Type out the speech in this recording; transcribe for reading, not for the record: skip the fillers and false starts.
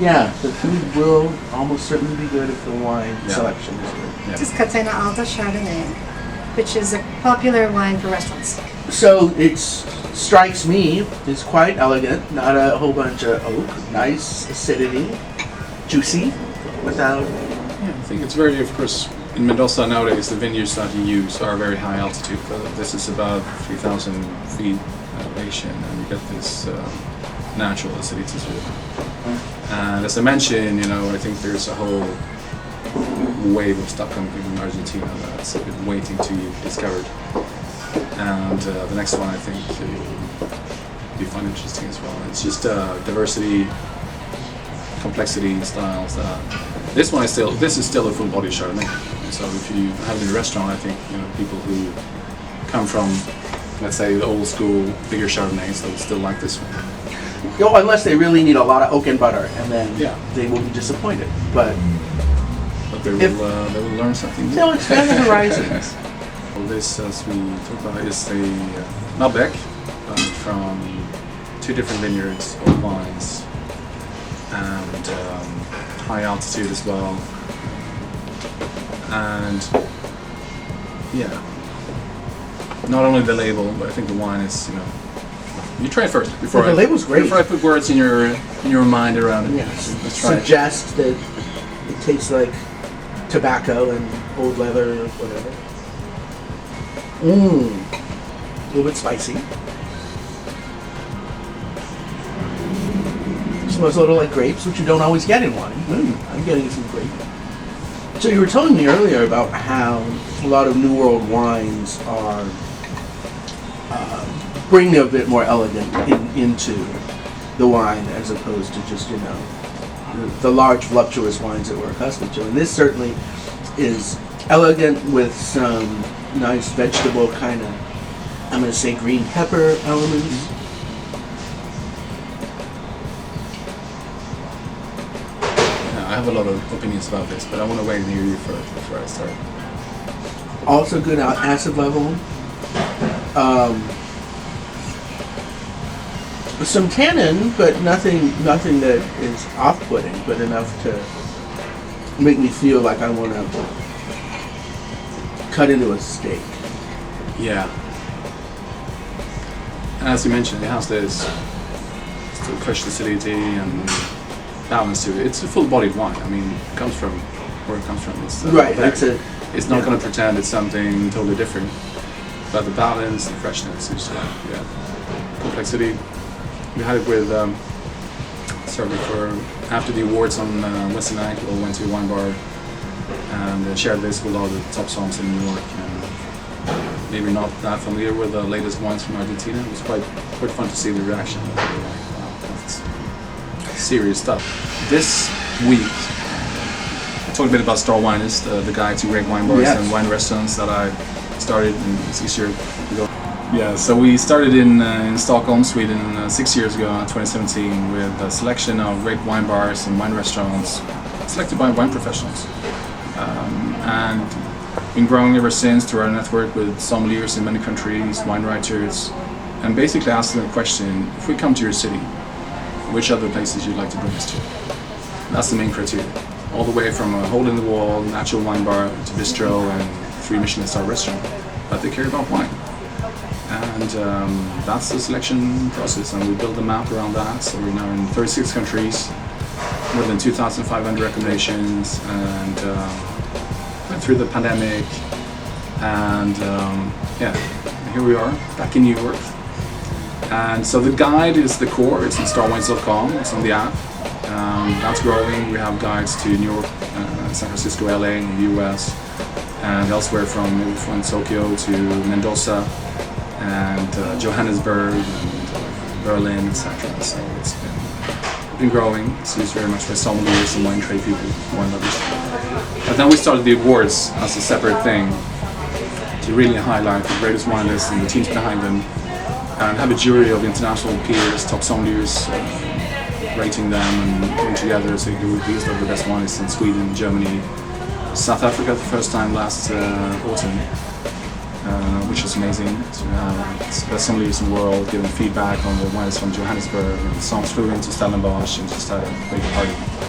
Yeah, the food will almost certainly be good if the wine selection is good. Yeah. This is Catena Chardonnay, which is a popular wine for restaurants. So it strikes me as quite elegant, not a whole bunch of oak, nice acidity, juicy, without... Yeah, I think it's very, of course, in Mendoza nowadays, the vineyards that you use are very high altitude. This is above 3,000 feet elevation, and you get this natural acidity to it. And as I mentioned, I think there's a whole wave of stuff coming from Argentina that's been waiting to be discovered. And the next one, I think, will be fun, interesting as well. It's just diversity, complexity, styles. This is still a full body Chardonnay. So if you have it in a restaurant, I think people who come from, let's say, the old school bigger Chardonnays, they'll still like this one. Unless they really need a lot of oak and butter, and then they will be disappointed. But they will learn something new. They'll expand the horizons. Well, this, as we talked about, is a Malbec from 2 different vineyards, old vines, and high altitude as well. And not only the label, but I think the wine is, you try it first before the label's great. Before I put words in your mind around it. Yes. Let's try Suggest that it tastes like tobacco and old leather or whatever. A little bit spicy. Smells a little like grapes, which you don't always get in wine. I'm getting some grape. So you were telling me earlier about how a lot of New World wines are bringing a bit more elegant into the wine as opposed to just, the large voluptuous wines that we're accustomed to. And this certainly is elegant with some nice vegetable kind of, I'm going to say green pepper elements. I have a lot of opinions about this, but I want to wait and hear you first before I start. Also good acid level. Some tannin, but nothing that is off-putting, but enough to make me feel like I want to cut into a steak. Yeah. And as you mentioned, it has this still fresh acidity and balance to it. It's a full-bodied wine. I mean, it comes from where it comes from. It's right. It's not going to pretend it's something totally different. But the balance, the freshness, is complexity. We had it with after the awards on Wednesday night. We all went to a wine bar and shared this with all the top songs in New York. And maybe not that familiar with the latest wines from Argentina. It was quite fun to see the reaction. They were like, wow, that's serious stuff. This week, I talked a bit about Star Wine, is the guide to great wine bars and wine restaurants that I started 6 years ago. Yeah, so we started in Stockholm, Sweden, 6 years ago, 2017, with a selection of great wine bars and wine restaurants selected by wine professionals. And been growing ever since through our network with sommeliers in many countries, wine writers, and basically asking the question, if we come to your city, which other places you'd like to bring us to? That's the main criteria. All the way from a hole-in-the-wall, natural wine bar to bistro and 3 Michelin-starred restaurant, but they care about wine. And that's the selection process, and we build a map around that. So we're now in 36 countries, more than 2,500 recommendations, and went through the pandemic, and here we are, back in New York. And so the guide is the core. It's on starwines.com. It's on the app. That's growing. We have guides to New York, San Francisco, LA, in the US, and elsewhere from Tokyo to Mendoza and Johannesburg and Berlin, etc. So it's been growing. It's used very much by sommeliers and wine trade people, wine lovers. But then we started the awards as a separate thing to really highlight the greatest wine lists and the teams behind them, and have a jury of international peers, top sommeliers, rating them and putting together. So these are the best wines in Sweden, Germany, South Africa the first time last autumn, which was amazing to have the best sommeliers in the world giving feedback on the wines from Johannesburg. And songs flew into Stellenbosch and just had a big party.